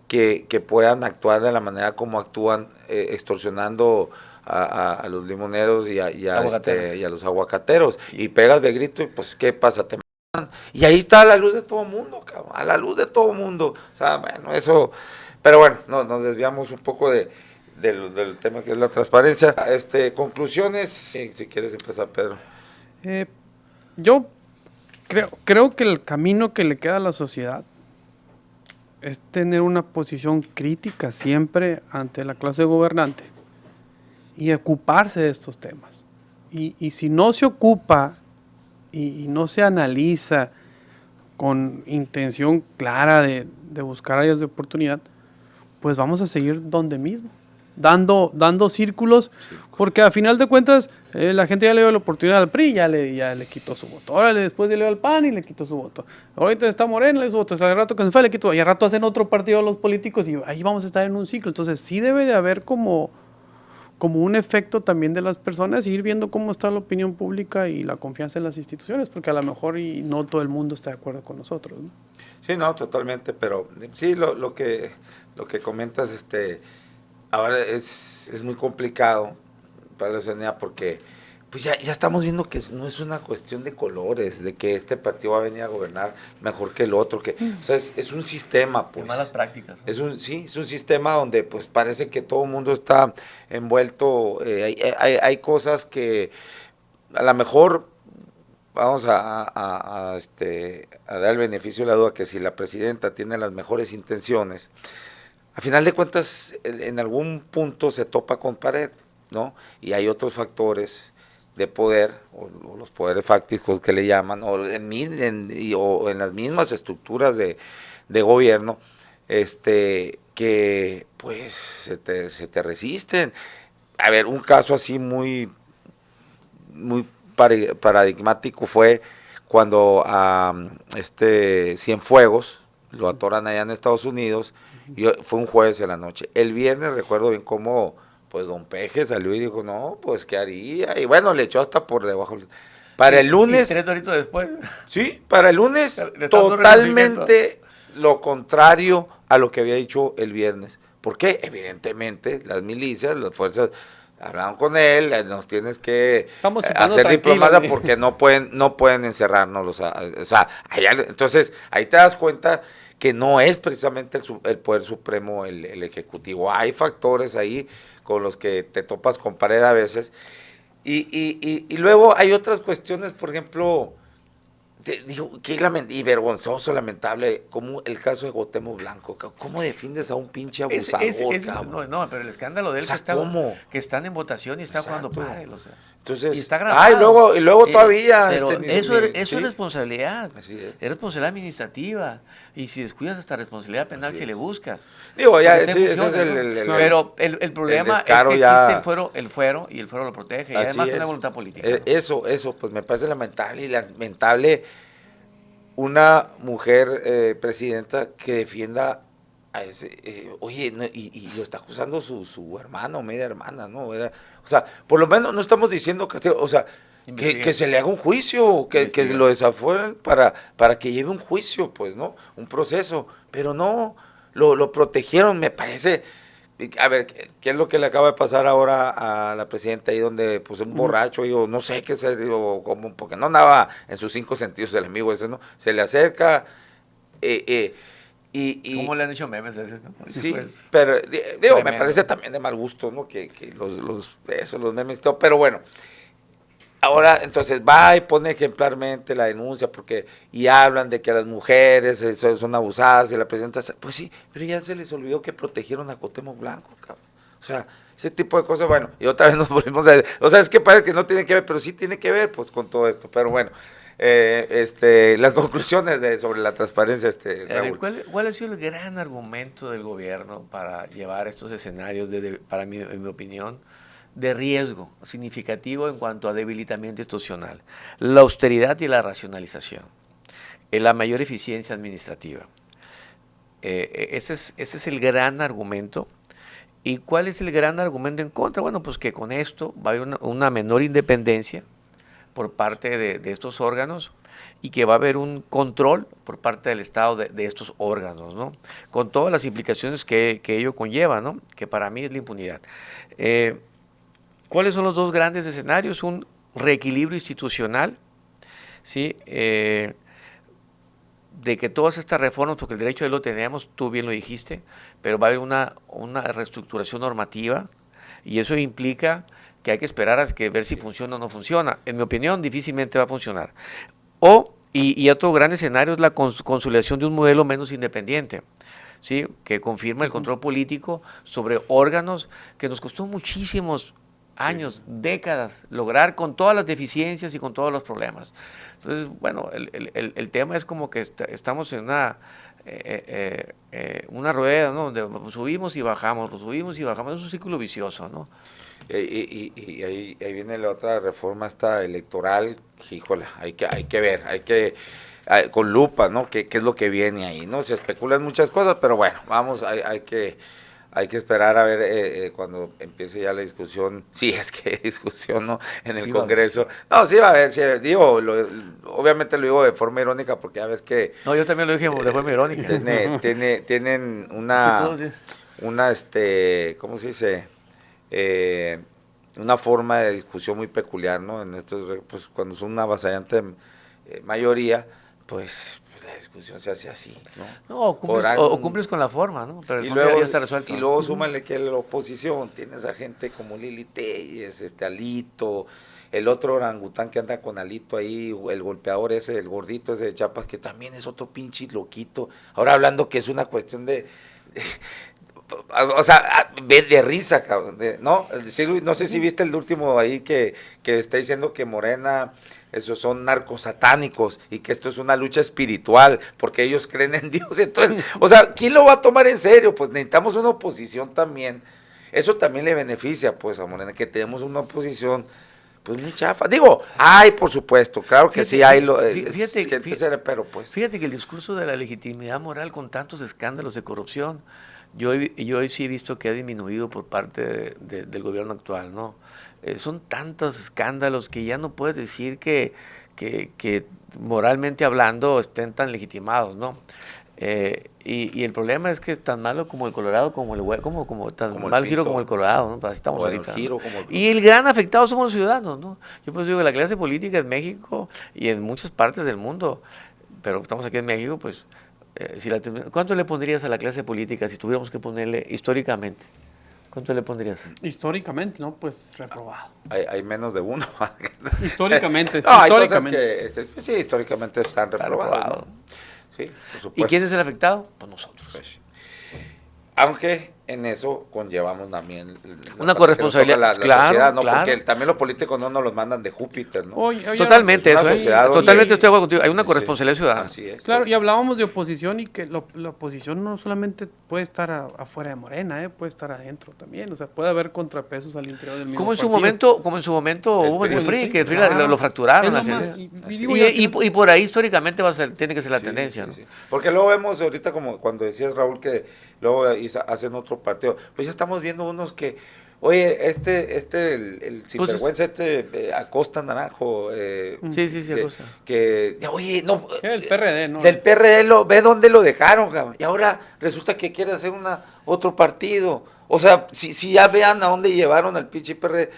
que puedan actuar de la manera como actúan, extorsionando a los limoneros y a los aguacateros? Y pegas de grito y pues, ¿qué pasa? Te matan. Y ahí está a la luz de todo mundo, cabrón, a la luz de todo mundo. O sea, bueno, eso... Pero bueno, nos desviamos un poco del tema que es la transparencia. Conclusiones, si quieres empezar, Pedro. Yo creo que el camino que le queda a la sociedad es tener una posición crítica siempre ante la clase gobernante y ocuparse de estos temas. Y si no se ocupa y no se analiza con intención clara de buscar áreas de oportunidad, pues vamos a seguir donde mismo, dando círculos, porque a final de cuentas la gente ya le dio la oportunidad al PRI, ya le quitó su voto. Ahora después le dio al PAN y le quitó su voto. Ahorita está Morena, le dio su voto. Al rato que se fue le quitó. Y al rato hacen otro partido los políticos y ahí vamos a estar en un ciclo. Entonces sí debe de haber como un efecto también de las personas, y ir viendo cómo está la opinión pública y la confianza en las instituciones, porque a lo mejor y no todo el mundo está de acuerdo con nosotros, ¿no? Sí, no, totalmente, pero sí, lo que comentas, ahora es muy complicado para la ciudadanía, porque pues ya estamos viendo que no es una cuestión de colores, de que este partido va a venir a gobernar mejor que el otro, o sea, es un sistema, pues. De malas prácticas. Es un sistema donde pues parece que todo el mundo está envuelto, hay cosas que a lo mejor vamos a dar el beneficio de la duda que si la presidenta tiene las mejores intenciones, a final de cuentas en algún punto se topa con pared, ¿no? Y hay otros factores de poder, o los poderes fácticos que le llaman, o en las mismas estructuras de gobierno, que pues se te resisten. A ver, un caso así muy paradigmático fue cuando a Cienfuegos lo atoran allá en Estados Unidos, y fue un jueves en la noche. El viernes recuerdo bien cómo pues don Peje salió y dijo, no, pues ¿qué haría? Y bueno, le echó hasta por debajo. Para el lunes... ¿Y 3 horitos después? Sí, para el lunes totalmente lo contrario a lo que había dicho el viernes. ¿Por qué? Evidentemente las milicias, las fuerzas hablaron con él, nos tienes que hacer diplomacia porque no pueden encerrarnos. O sea, entonces ahí te das cuenta que no es precisamente el poder supremo el ejecutivo. Hay factores ahí con los que te topas con pared a veces. Y luego hay otras cuestiones, por ejemplo, digo, y vergonzoso, lamentable, como el caso de Cuauhtémoc Blanco. ¿Cómo defiendes a un pinche abusador? No, pero el escándalo de él, o sea, que están en votación y está jugando pádel, o sea. Entonces, y está grabado. Y luego todavía... Pero eso es responsabilidad, Así es responsabilidad administrativa, y si descuidas hasta responsabilidad penal si le buscas. Digo, ya, ese es el pero el problema es que existe el fuero, y el fuero lo protege, y además una voluntad política. Eso, pues me parece lamentable una mujer presidenta que defienda a ese, oye, no, y lo está acusando su hermano, media hermana, ¿no? O sea, por lo menos no estamos diciendo que, o sea, que se le haga un juicio, que se lo desafueren para que lleve un juicio, pues, ¿no? Un proceso, pero no, lo protegieron, me parece. A ver, ¿qué es lo que le acaba de pasar ahora a la presidenta ahí donde pues un borracho, yo no sé qué se digo, como, porque no andaba en sus 5 sentidos el amigo ese, ¿no? Se le acerca ¿Cómo le han hecho memes a ese? Sí, pues, pero digo, me parece también de mal gusto, ¿no? Que los memes y todo, pero bueno. Ahora, entonces, va y pone ejemplarmente la denuncia y hablan de que las mujeres son abusadas y la presidenta, pues sí, pero ya se les olvidó que protegieron a Cuauhtémoc Blanco, cabrón. O sea, ese tipo de cosas, bueno, y otra vez nos volvimos a... O sea, es que parece que no tiene que ver, pero sí tiene que ver, pues, con todo esto. Pero bueno, las conclusiones sobre la transparencia, Raúl. ¿Cuál ha sido el gran argumento del gobierno para llevar estos escenarios, para mí, en mi opinión, de riesgo significativo en cuanto a debilitamiento institucional? La austeridad y la racionalización, la mayor eficiencia administrativa. Ese es el gran argumento. ¿Y cuál es el gran argumento en contra? Bueno, pues que con esto va a haber una menor independencia por parte de estos órganos y que va a haber un control por parte del Estado de estos órganos, ¿no? Con todas las implicaciones que ello conlleva, ¿no? Que para mí es la impunidad. ¿Cuáles son los dos grandes escenarios? Un reequilibrio institucional, ¿sí? De que todas estas reformas, porque el derecho ahí lo tenemos, tú bien lo dijiste, pero va a haber una reestructuración normativa y eso implica que hay que esperar a ver si funciona o no funciona. En mi opinión, difícilmente va a funcionar. Y otro gran escenario es la consolidación de un modelo menos independiente, ¿sí? Que confirma el control político sobre órganos que nos costó muchísimos años, décadas, lograr con todas las deficiencias y con todos los problemas. Entonces, bueno, el tema es como que estamos en una rueda, ¿no? Donde subimos y bajamos, es un círculo vicioso, ¿no? Y ahí viene la otra reforma electoral, híjole, hay que ver, con lupa, ¿no? ¿Qué es lo que viene ahí, ¿no? Se especulan muchas cosas, pero bueno, vamos, hay que esperar a ver cuando empiece ya la discusión, si es que hay discusión, ¿no? En el Congreso. No, sí va a haber, sí, digo, obviamente lo digo de forma irónica porque ya ves que... No, yo también lo dije de forma irónica. Tienen ¿cómo se dice? una forma de discusión muy peculiar, ¿no? En estos, pues cuando son una avasallante mayoría, pues la discusión se hace así, ¿no? No, o cumples con la forma, ¿no? Pero el fondo luego, ya está resuelto. Y luego súmale que la oposición, tienes a gente como Lili Telles, Alito, el otro orangután que anda con Alito ahí, el golpeador ese, el gordito ese de Chiapas, que también es otro pinche loquito. Ahora hablando que es una cuestión o sea, de risa, cabrón, ¿no? No sé si viste el último ahí que está diciendo que Morena, esos son narcos satánicos y que esto es una lucha espiritual porque ellos creen en Dios. Entonces, o sea, ¿quién lo va a tomar en serio? Pues necesitamos una oposición también. Eso también le beneficia, pues, a Morena, que tenemos una oposición pues muy chafa. Digo, por supuesto, claro que sí hay pero pues. Fíjate que el discurso de la legitimidad moral con tantos escándalos de corrupción, yo hoy sí he visto que ha disminuido por parte del gobierno actual, ¿no? Son tantos escándalos que ya no puedes decir que moralmente hablando estén tan legitimados, ¿no? Y el problema es que tan malo como el Colorado, como tan mal giro como el Colorado, ¿no? Así estamos ahorita, ¿no? Y el gran afectado somos los ciudadanos, ¿no? Yo pues digo que la clase política en México y en muchas partes del mundo, pero estamos aquí en México, pues, ¿cuánto le pondrías a la clase política si tuviéramos que ponerle históricamente? ¿Cuánto le pondrías? Históricamente, ¿no? Pues reprobado. Hay menos de uno. Históricamente, sí, hay cosas que sí, históricamente están reprobados, ¿no? Sí, por supuesto. ¿Y quién es el afectado? Pues nosotros. Pues, aunque en eso conllevamos también una corresponsabilidad, la claro, sociedad, ¿no? Claro. Porque también los políticos no nos los mandan de Júpiter, ¿no? Totalmente, eso totalmente estoy de acuerdo contigo. Hay una corresponsabilidad ciudadana. Así es. Claro, y hablábamos de oposición y que la oposición no solamente puede estar afuera de Morena, puede estar adentro también. O sea, puede haber contrapesos al interior del mismo Como en su momento hubo en el PRI, que el PRI lo fracturaron. Y por ahí históricamente tiene que ser la tendencia, ¿no? Sí. Porque luego vemos ahorita, como cuando decías, Raúl, que luego hacen otro partido, pues ya estamos viendo unos que, oye, el sinvergüenza, Acosta Naranjo, sí, Acosta. Oye, no, el PRD, ¿no? Del PRD, ve dónde lo dejaron, cabrón, y ahora resulta que quiere hacer otro partido. O sea, si ya vean a dónde llevaron al pinche PRD,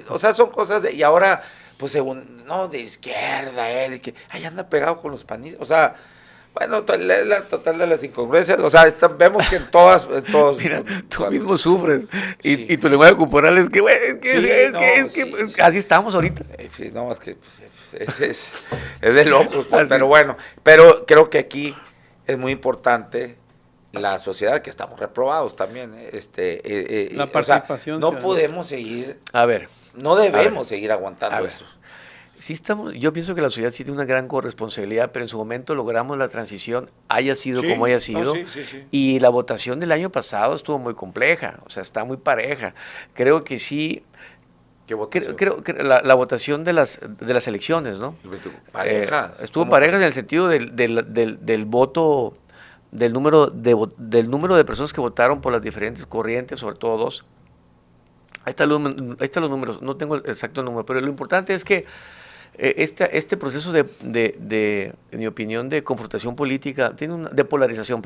o sea, son cosas y ahora, pues según, no, de izquierda, que ahí anda pegado con los panistas, o sea, bueno, la total de las incongruencias, o sea, vemos que en todos. Mira, tú mismo sufres, y tu lenguaje corporal es que, güey, así estamos ahorita. Sí, no, es que pues, es de locos, pues, pero bueno, pero creo que aquí es muy importante la sociedad, que estamos reprobados también, la participación. O sea, no podemos seguir, no debemos debemos seguir aguantando eso. Sí yo pienso que la sociedad sí tiene una gran corresponsabilidad, pero en su momento logramos la transición, haya sido como haya sido, y la votación del año pasado estuvo muy compleja, o sea, está muy pareja. Creo que sí. ¿Qué votación? Creo que la votación de las elecciones, ¿no? Pareja. Estuvo pareja en el sentido del voto, del número de personas que votaron por las diferentes corrientes, sobre todo dos. Ahí están los números, no tengo el exacto número, pero lo importante es que este proceso en mi opinión, de confrontación política, de polarización,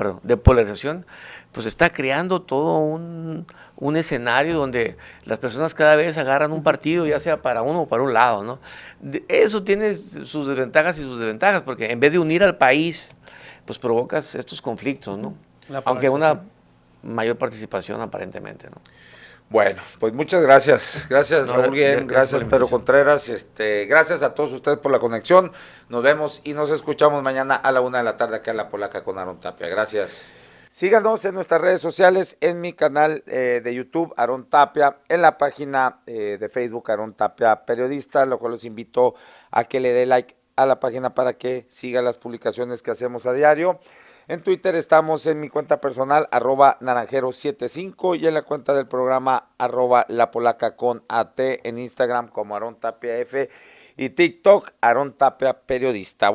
pues está creando todo un escenario donde las personas cada vez agarran un partido, ya sea para uno o para un lado, ¿no? Eso tiene sus desventajas y sus desventajas, porque en vez de unir al país, pues provocas estos conflictos, ¿no? Aunque una mayor participación aparentemente, ¿no? Bueno, pues muchas gracias. Gracias, Raúl Guillén, gracias, Pedro Contreras. Gracias a todos ustedes por la conexión. Nos vemos y nos escuchamos mañana a la 1:00 p.m. acá en La Polaca con Aarón Tapia. Gracias. Síganos en nuestras redes sociales, en mi canal de YouTube, Aarón Tapia, en la página de Facebook, Aarón Tapia Periodista, lo cual los invito a que le dé like a la página para que siga las publicaciones que hacemos a diario. En Twitter estamos en mi cuenta personal, @naranjero75, y en la cuenta del programa, @lapolaca_at, en Instagram como Aarón Tapia F, y TikTok, Aarón Tapia Periodista.